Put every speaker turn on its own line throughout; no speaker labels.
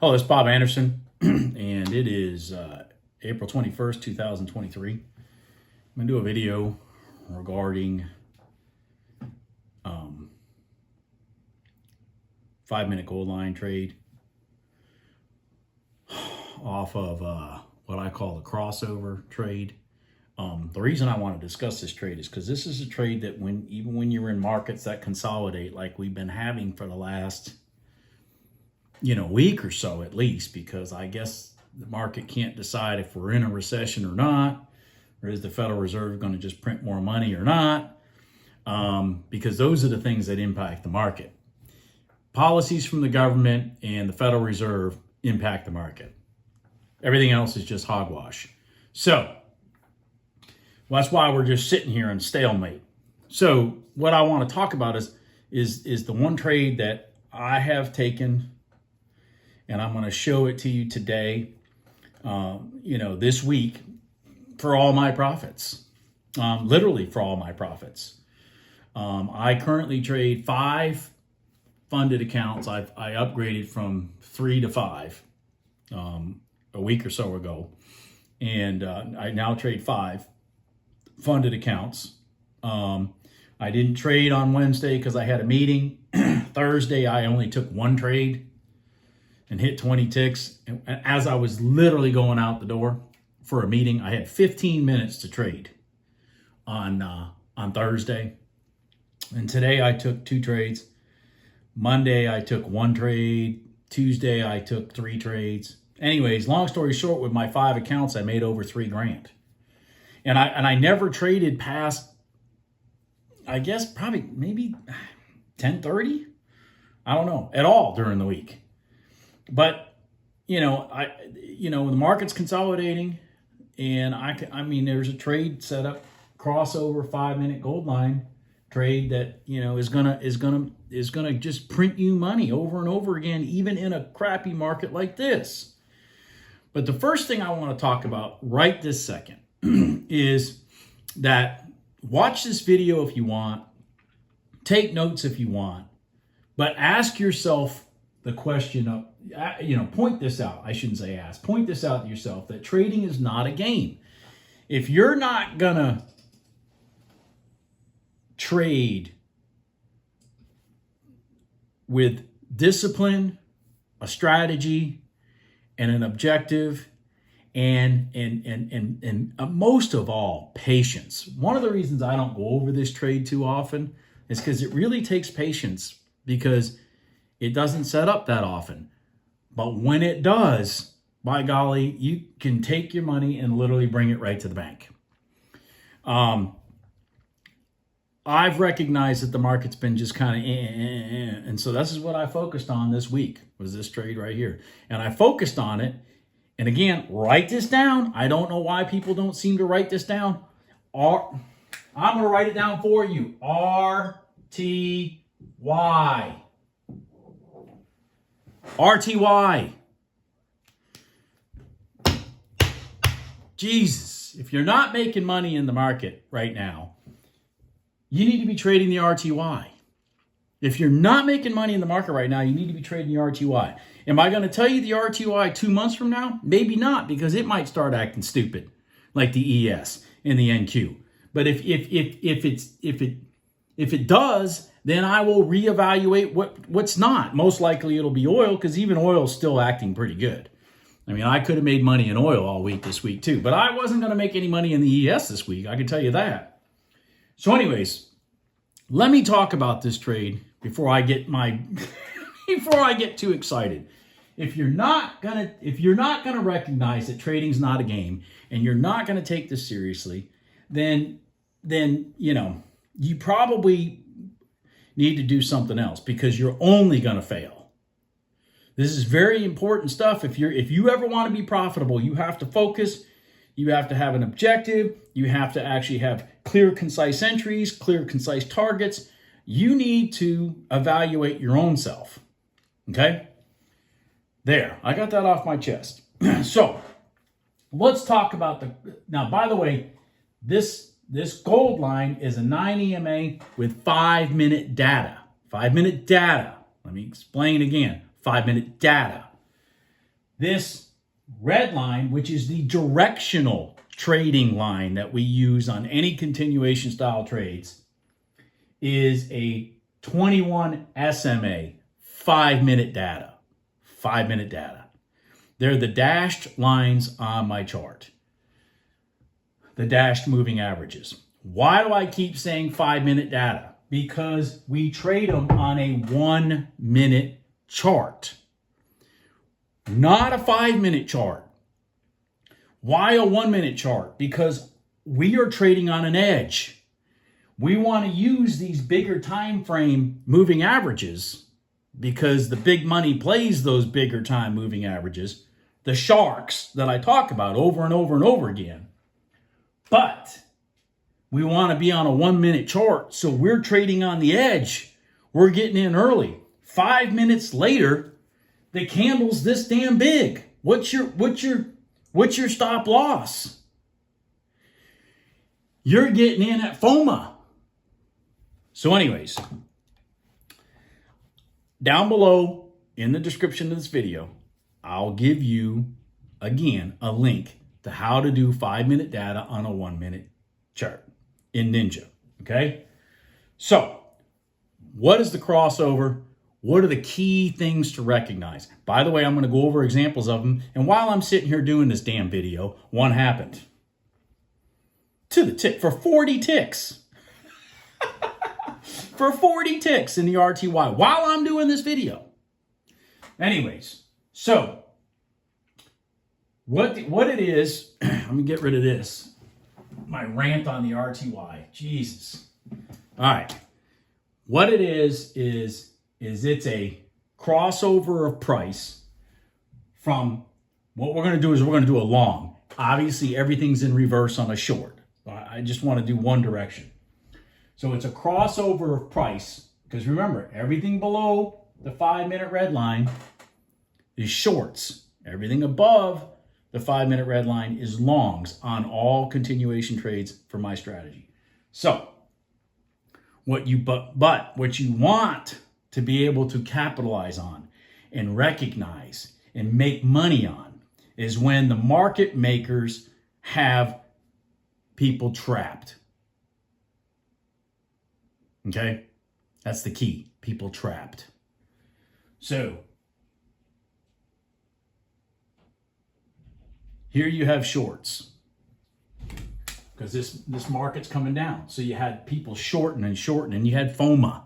Hello, it's Bob Anderson, and it is April 21st, 2023. I'm going to do a video regarding 5-minute gold line trade off of what I call the crossover trade. The reason I want to discuss this trade is because this is a trade that even when you're in markets that consolidate like we've been having for the last week or so at least, because I guess the market can't decide if we're in a recession or not, or is the Federal Reserve going to just print more money or not, because those are the things that impact the market. Policies from the government and the Federal Reserve impact the market. Everything else is just hogwash. So that's why we're just sitting here in stalemate. So what I want to talk about is the one trade that I have taken, and I'm going to show it to you today, this week, for all my profits, literally for all my profits. I currently trade 5 funded accounts. I upgraded from 3 to 5 a week or so ago, and I now trade 5 funded accounts. I didn't trade on Wednesday because I had a meeting. Thursday, I only took 1 trade and hit 20 ticks. And as I was literally going out the door for a meeting, I had 15 minutes to trade on Thursday. And today I took 2 trades. Monday I took 1 trade. Tuesday I took 3 trades. Anyways, long story short, with my 5 accounts, I made over $3,000. And I never traded past, I guess probably maybe 10:30. I don't know, at all during the week. But, the market's consolidating, and there's a trade set up, crossover 5-minute gold line trade that, is gonna just print you money over and over again, even in a crappy market like this. But the first thing I want to talk about right this second is that watch this video if you want, take notes if you want, but ask yourself the question of, point this out. I shouldn't say ask. Point this out to yourself, that trading is not a game. If you're not going to trade with discipline, a strategy, and an objective, and most of all, patience. One of the reasons I don't go over this trade too often is because it really takes patience, because it doesn't set up that often. But when it does, by golly, you can take your money and literally bring it right to the bank. I've recognized that the market's been just kind of and so this is what I focused on this week, was this trade right here. And I focused on it. And again, write this down. I don't know why people don't seem to write this down. I'm going to write it down for you. RTY. RTY. Jesus, if you're not making money in the market right now, you need to be trading the RTY. If you're not making money in the market right now, you need to be trading the RTY. Am I going to tell you the RTY 2 months from now? Maybe not, because it might start acting stupid, like the ES and the NQ. But if it does, then I will reevaluate what's not. Most likely it'll be oil, because even oil is still acting pretty good. I could have made money in oil all week this week too, but I wasn't going to make any money in the ES this week. I can tell you that. So anyways, let me talk about this trade before I get too excited. If you're not gonna recognize that trading's not a game, and you're not gonna take this seriously, then you probably need to do something else, because you're only gonna fail. This is very important stuff. If you ever want to be profitable, you have to focus. You have to have an objective. You have to actually have clear, concise entries, clear, concise targets. You need to evaluate your own self. Okay? There. I got that off my chest. So, let's talk about now, by the way, this gold line is a 9 EMA with 5-minute data. 5-minute data. Let me explain again. 5-minute data. This red line, which is the directional trading line that we use on any continuation style trades, is a 21 SMA 5-minute data. 5-minute data. They're the dashed lines on my chart. The dashed moving averages. Why do I keep saying 5-minute data? Because we trade them on a 1-minute chart, not a 5-minute chart. Why a 1-minute chart? Because we are trading on an edge. We want to use these bigger time frame moving averages because the big money plays those bigger time moving averages, the sharks that I talk about over and over and over again. But we want to be on a 1-minute chart, so we're trading on the edge. We're getting in early. 5 minutes later, the candle's this damn big. What's your stop loss? You're getting in at FOMA. So anyways, down below in the description of this video, I'll give you, again, a link to how to do 5-minute data on a 1-minute chart in Ninja, okay? So, what is the crossover? What are the key things to recognize? By the way, I'm going to go over examples of them. And while I'm sitting here doing this damn video, one happened. To the tick, for 40 ticks. For 40 ticks in the RTY while I'm doing this video. Anyways, so what it is, I'm going to get rid of this. My rant on the RTY. Jesus. All right. What it is it's a crossover of price from what we're going to do is we're going to do a long. Obviously, everything's in reverse on a short. I just want to do one direction. So it's a crossover of price because remember, everything below the 5-minute red line is shorts. Everything above the 5-minute red line is longs on all continuation trades for my strategy. So what you want to be able to capitalize on and recognize and make money on is when the market makers have people trapped. Okay? That's the key. People trapped. So, here you have shorts. Because this market's coming down. So you had people shorting, and you had FOMA.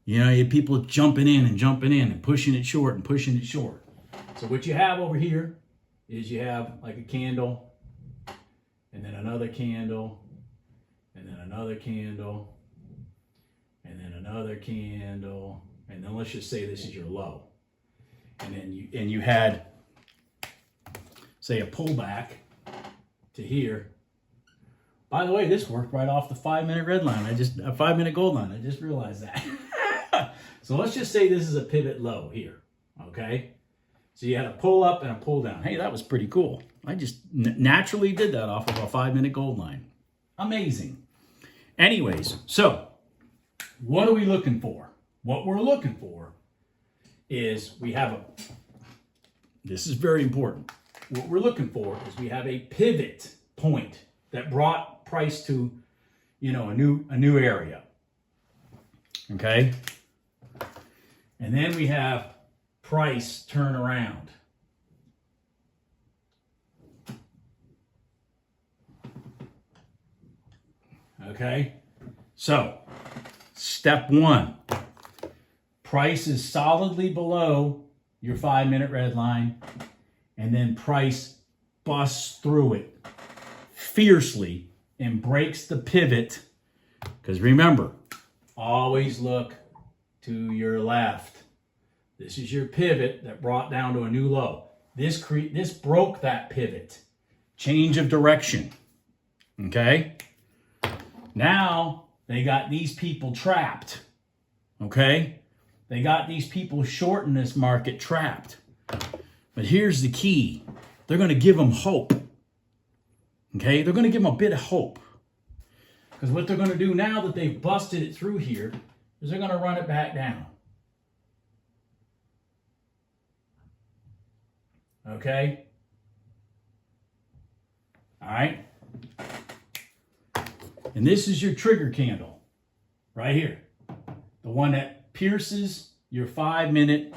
You know, you had people jumping in and pushing it short and pushing it short. So what you have over here is you have like a candle, and then another candle, and then another candle, and then another candle, and then let's just say this is your low. And then you had, say, a pullback to here. By the way, this worked right off the 5-minute red line. A 5-minute gold line. I just realized that. So let's just say this is a pivot low here, okay? So you had a pull up and a pull down. Hey, that was pretty cool. I just naturally did that off of a 5-minute gold line. Amazing. Anyways, so what are we looking for? What we're looking for is this is very important. What we're looking for is we have a pivot point that brought price to, a new area. Okay? And then we have price turn around. Okay? So, step one. Price is solidly below your 5-minute red line, and then price busts through it fiercely and breaks the pivot. Because remember, always look to your left. This is your pivot that brought down to a new low. This broke that pivot. Change of direction. Okay? Now, they got these people trapped. Okay? They got these people short in this market trapped. But here's the key. They're going to give them hope. Okay? They're going to give them a bit of hope. Because what they're going to do now that they've busted it through here is they're going to run it back down. Okay? All right? And this is your trigger candle right here. The one that pierces your 5-minute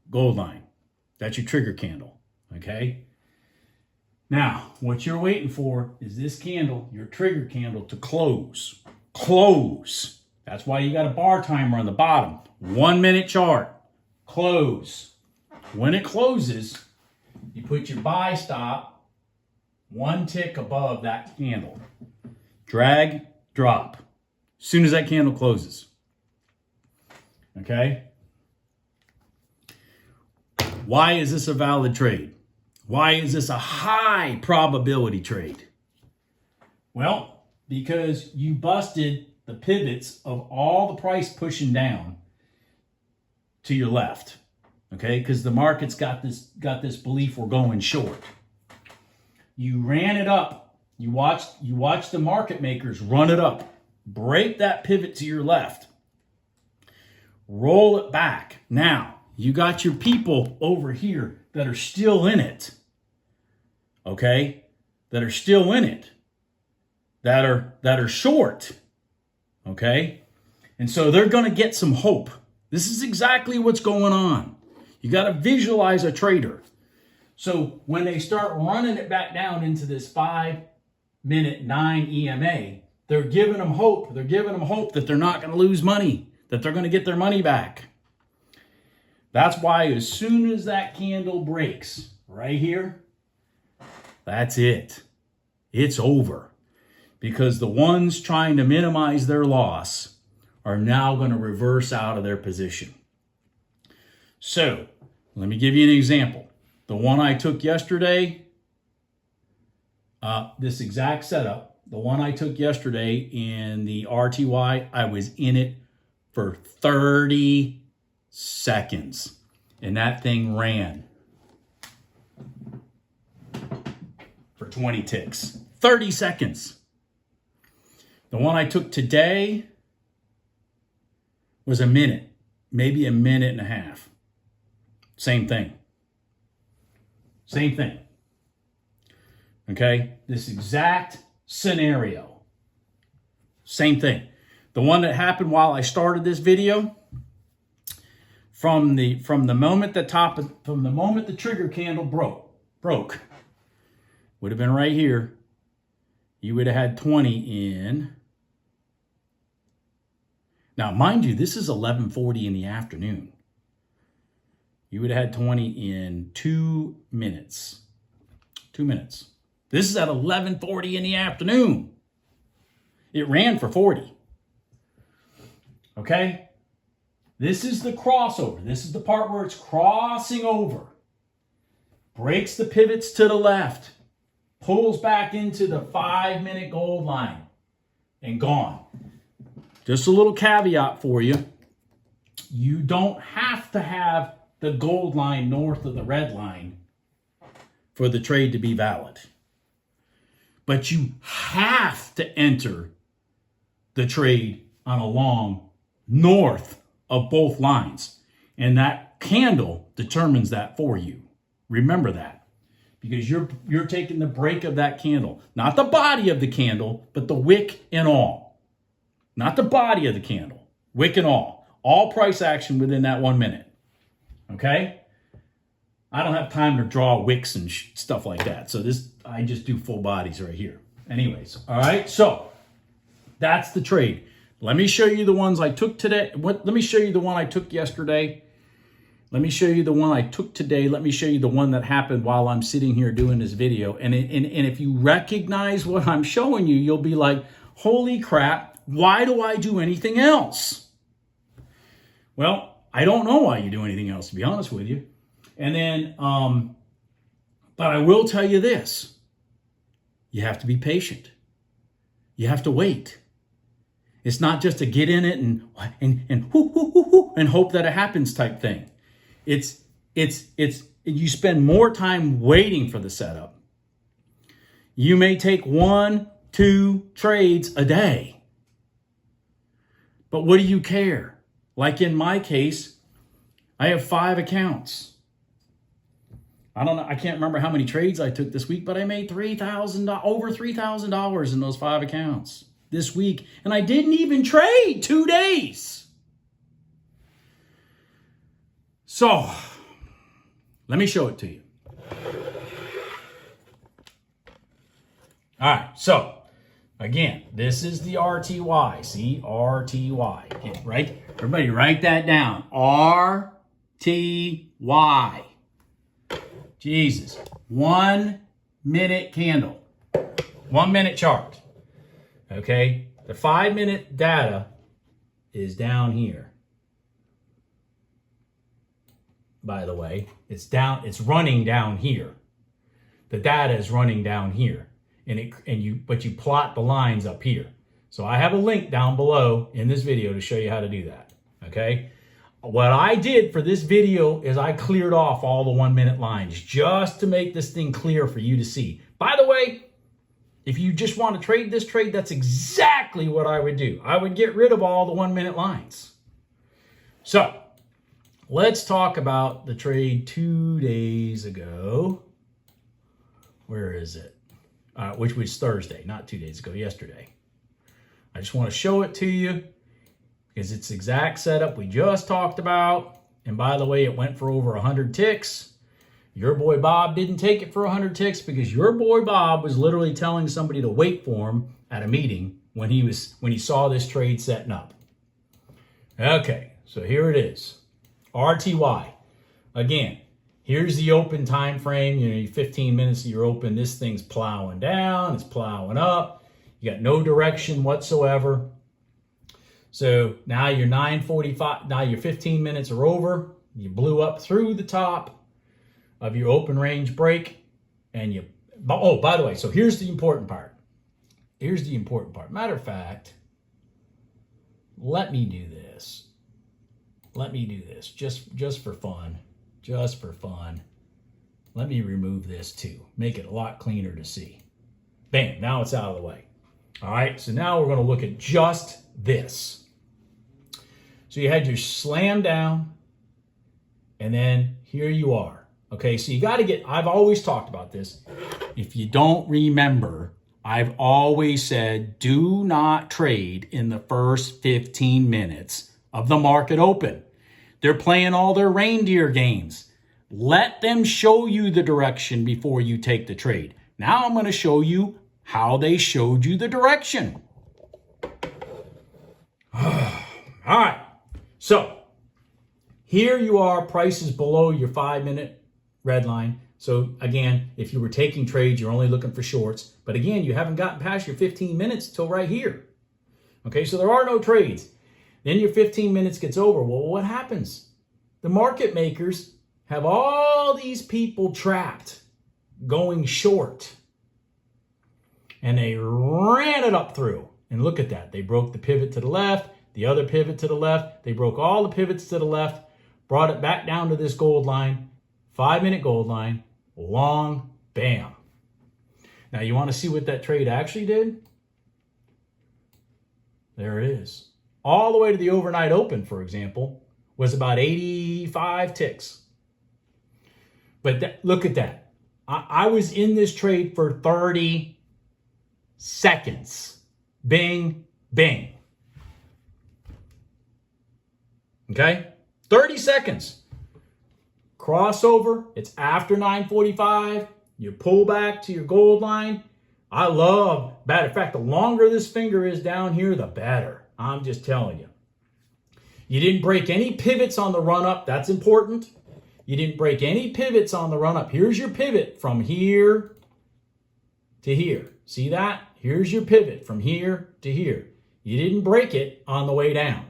gold line. That's your trigger candle. Okay? Now, what you're waiting for is this candle, your trigger candle, to close. Close. That's why you got a bar timer on the bottom. 1-minute chart. Close. When it closes, you put your buy stop 1 tick above that candle. Drag, drop. As soon as that candle closes. Okay? Why is this a valid trade? Why is this a high probability trade? Well, because you busted the pivots of all the price pushing down to your left. Okay? Because the market's got this belief we're going short. You ran it up. You watched the market makers run it up. Break that pivot to your left. Roll it back. Now, you got your people over here that are still in it. Okay? That are still in it. That are short. Okay? And so they're going to get some hope. This is exactly what's going on. You got to visualize a trader. So when they start running it back down into this 5-minute 9 EMA, they're giving them hope. They're giving them hope that they're not going to lose money, that they're going to get their money back. That's why as soon as that candle breaks right here, that's it. It's over. Because the ones trying to minimize their loss are now going to reverse out of their position. So, let me give you an example. The one I took yesterday, this exact setup, the one I took yesterday in the RTY, I was in it for 30 seconds. And that thing ran for 20 ticks. 30 seconds. The one I took today was a minute, maybe a minute and a half. Same thing. Same thing. Okay? This exact scenario. Same thing. The one that happened while I started this video, from the moment the trigger candle broke, would have been right here. You would have had 20 in. Now, mind you, this is 11:40 in the afternoon. You would have had 20 in 2 minutes. 2 minutes. This is at 11:40 in the afternoon. It ran for 40. Okay? This is the crossover. This is the part where it's crossing over. Breaks the pivots to the left. Pulls back into the 5-minute gold line. And gone. Just a little caveat for you. You don't have to have the gold line north of the red line for the trade to be valid. But you have to enter the trade on a long north of both lines. And that candle determines that for you. Remember that. Because you're taking the break of that candle. Not the body of the candle, but the wick and all. Not the body of the candle. Wick and all. All price action within that 1 minute. Okay? I don't have time to draw wicks and stuff like that. So I just do full bodies right here. Anyways, all right? So, that's the trade. Let me show you the ones I took today. Let me show you the one I took yesterday. Let me show you the one I took today. Let me show you the one that happened while I'm sitting here doing this video. And if you recognize what I'm showing you, you'll be like, holy crap, why do I do anything else? Well, I don't know why you do anything else, to be honest with you. And then, but I will tell you this. You have to be patient. You have to wait. It's not just a get in it and hope that it happens type thing. You spend more time waiting for the setup. You may take 1, 2 trades a day. But what do you care? Like in my case, I have 5 accounts. I don't know. I can't remember how many trades I took this week, but I made over $3,000 in those 5 accounts this week. And I didn't even trade 2 days. So let me show it to you. All right. So again, this is the RTY. See, RTY. Okay, right? Everybody write that down. RTY. Jesus. 1 minute candle. 1 minute chart. Okay. The 5 minute data is down here. By the way, it's running down here. The data is running down here. But you plot the lines up here. So I have a link down below in this video to show you how to do that. Okay. What I did for this video is I cleared off all the 1 minute lines just to make this thing clear for you to see. By the way, if you just want to trade this trade, that's exactly what I would do. I would get rid of all the 1 minute lines. So let's talk about the trade 2 days ago. Where is it? Which was Thursday, not 2 days ago, yesterday. I just want to show it to you because it's the exact setup we just talked about. And by the way, it went for over 100 ticks. Your boy Bob didn't take it for 100 ticks because your boy Bob was literally telling somebody to wait for him at a meeting when he saw this trade setting up. Okay, so here it is. RTY. Again, here's the open time frame. You know, 15 minutes that you're open. This thing's plowing down. It's plowing up. You got no direction whatsoever. So now you're 9:45. Now your 15 minutes are over. You blew up through the top of your open range break. And you, oh, by the way, so here's the important part. Here's the important part. Matter of fact, let me do this. Let me do this just for fun. Just for fun. Let me remove this too. Make it a lot cleaner to see. Bam, now it's out of the way. All right, so now we're going to look at just this. So you had your slam down, and then here you are. Okay, so you got to get, I've always talked about this. If you don't remember, I've always said, do not trade in the first 15 minutes of the market open. They're playing all their reindeer games. Let them show you the direction before you take the trade. Now I'm going to show you how they showed you the direction. All right. So here you are, prices below your 5 minute red line. So again, if you were taking trades, you're only looking for shorts. But again, you haven't gotten past your 15 minutes till right here. Okay, so there are no trades. Then your 15 minutes gets over. Well, what happens? The market makers have all these people trapped going short. And they ran it up through. And look at that. They broke the pivot to the left, the other pivot to the left. They broke all the pivots to the left, brought it back down to this gold line, 5 minute gold line, long, bam. Now you want to see what that trade actually did? There it is. All the way to the overnight open, for example, was about 85 ticks. But look at that. I was in this trade for 30 seconds. Bing, bing. Okay? 30 seconds. Crossover. It's after 9:45. You pull back to your gold line. I love, matter of fact, the longer this finger is down here, the better. I'm just telling you. You didn't break any pivots on the run up. That's important. You didn't break any pivots on the run up. Here's your pivot from here to here. See that? Here's your pivot from here to here. You didn't break it on the way down.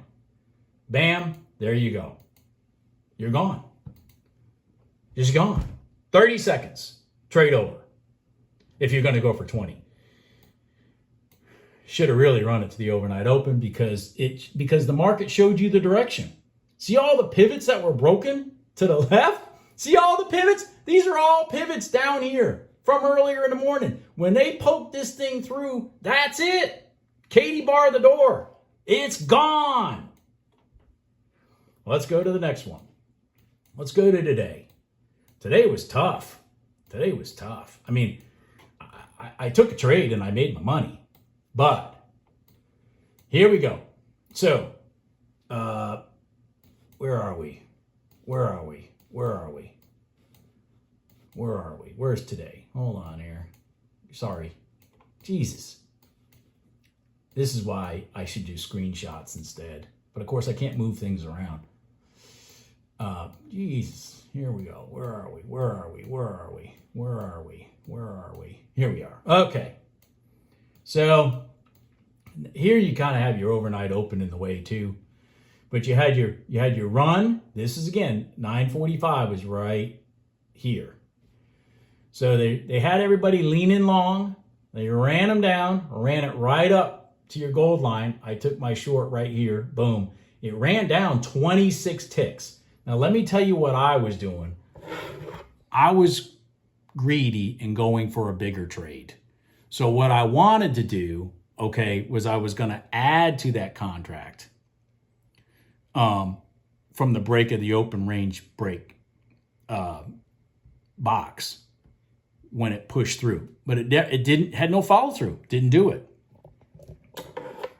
Bam, there you go. You're gone. Just gone. 30 seconds. Trade over. If you're going to go for 20. Should have really run it to the overnight open because the market showed you the direction. See all the pivots that were broken to the left? See all the pivots? These are all pivots down here from earlier in the morning. When they poked this thing through, that's it. Katie bar the door. It's gone. Let's go to the next one. Let's go to today. Today was tough. Today was tough. I mean, I took a trade and I made my money. But here we go. So, where are we? Where are we? Where are we? Where are we? Where's today? Hold on here. Sorry. Jesus. This is why I should do screenshots instead. But of course, I can't move things around. Jesus. Here we go. Where are we? Where are we? Where are we? Where are we? Where are we? Here we are. Okay. So here you kind of have your overnight open in the way too. But you had your run. This is again 9:45 was right here. So they had everybody leaning long. They ran them down, ran it right up to your gold line. I took my short right here. Boom. It ran down 26 ticks. Now let me tell you what I was doing. I was greedy and going for a bigger trade. So what I wanted to do, okay, was I was going to add to that contract from the break of the open range break box when it pushed through. But it had no follow through. Didn't do it.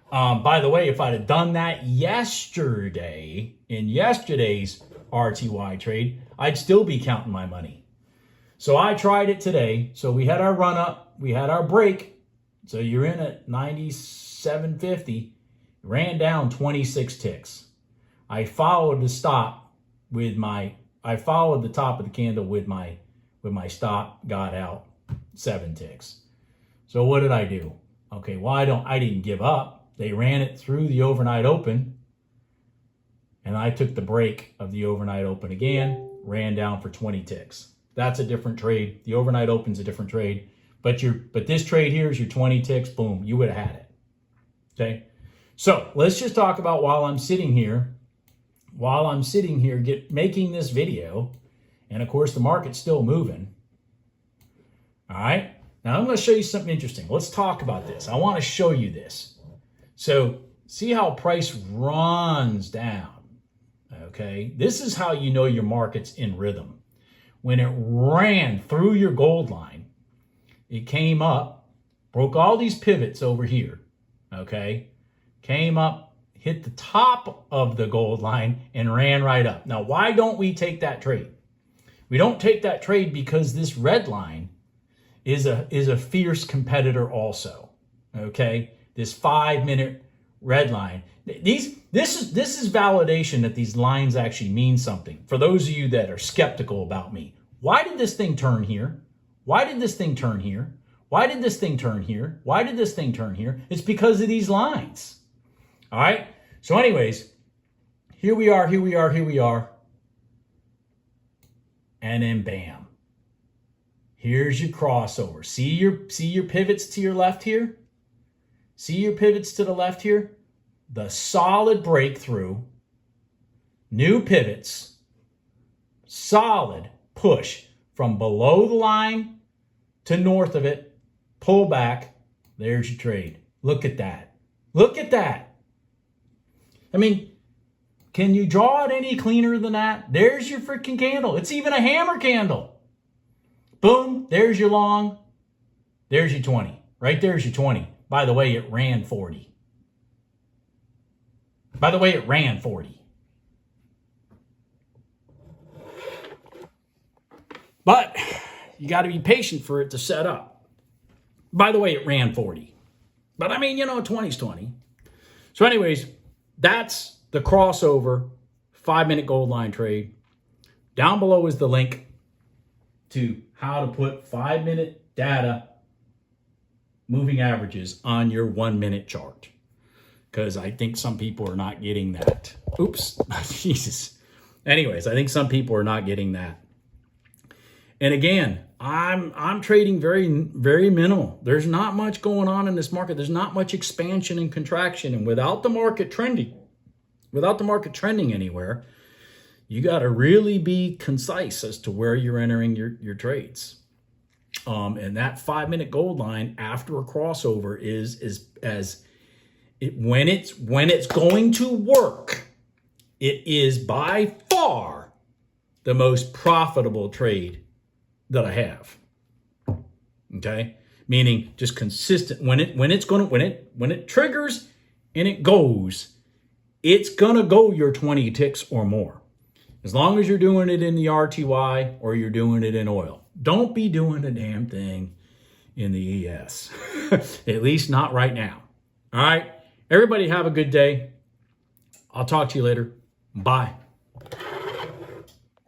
By the way, if I'd have done that yesterday, in yesterday's RTY trade, I'd still be counting my money. So I tried it today. So we had our run up, we had our break. So you're in at 97.50, ran down 26 ticks. I followed the stop with I followed the top of the candle with my stop, got out 7 ticks. So what did I do? Okay, well, I didn't give up. They ran it through the overnight open, and I took the break of the overnight open again, ran down for 20 ticks. That's a different trade. The overnight open's a different trade. But this trade here is your 20 ticks. Boom, you would have had it. Okay? So let's just talk about while I'm sitting here making this video, and of course the market's still moving. All right? Now I'm going to show you something interesting. Let's talk about this. I want to show you this. So see how price runs down. Okay? This is how you know your market's in rhythm. When it ran through your gold line, it came up, broke all these pivots over here. Okay? Came up, hit the top of the gold line, and ran right up. Now, why don't we take that trade? We don't take that trade because this red line is a fierce competitor also. Okay? This 5-minute red line. This is validation that these lines actually mean something. For those of you that are skeptical about me, why did this thing turn here? Why did this thing turn here? Why did this thing turn here? Why did this thing turn here? It's because of these lines. All right. So anyways, here we are. And then bam. Here's your crossover. See your pivots to your left here? See your pivots to the left here? The solid breakthrough, new pivots, solid push from below the line to north of it, pull back. There's your trade. Look at that. Look at that. I mean, can you draw it any cleaner than that? There's your freaking candle. It's even a hammer candle. Boom. There's your long. There's your 20. Right there's your 20. By the way, it ran 40. By the way, it ran 40. But you got to be patient for it to set up. By the way, it ran 40. But I mean, 20's 20. So anyways, that's the crossover 5-minute gold line trade. Down below is the link to how to put 5-minute data moving averages on your 1-minute chart. Because I think some people are not getting that. Oops. Jesus. Anyways, I think some people are not getting that. And again, I'm trading very, very minimal. There's not much going on in this market. There's not much expansion and contraction. And without the market trending anywhere, you got to really be concise as to where you're entering your trades. And that 5-minute gold line after a crossover when it's going to work, it is by far the most profitable trade that I have. Okay? Meaning just consistent. When it triggers and it goes, it's gonna go your 20 ticks or more. As long as you're doing it in the RTY or you're doing it in oil. Don't be doing a damn thing in the ES. At least not right now. All right? Everybody have a good day. I'll talk to you later. Bye.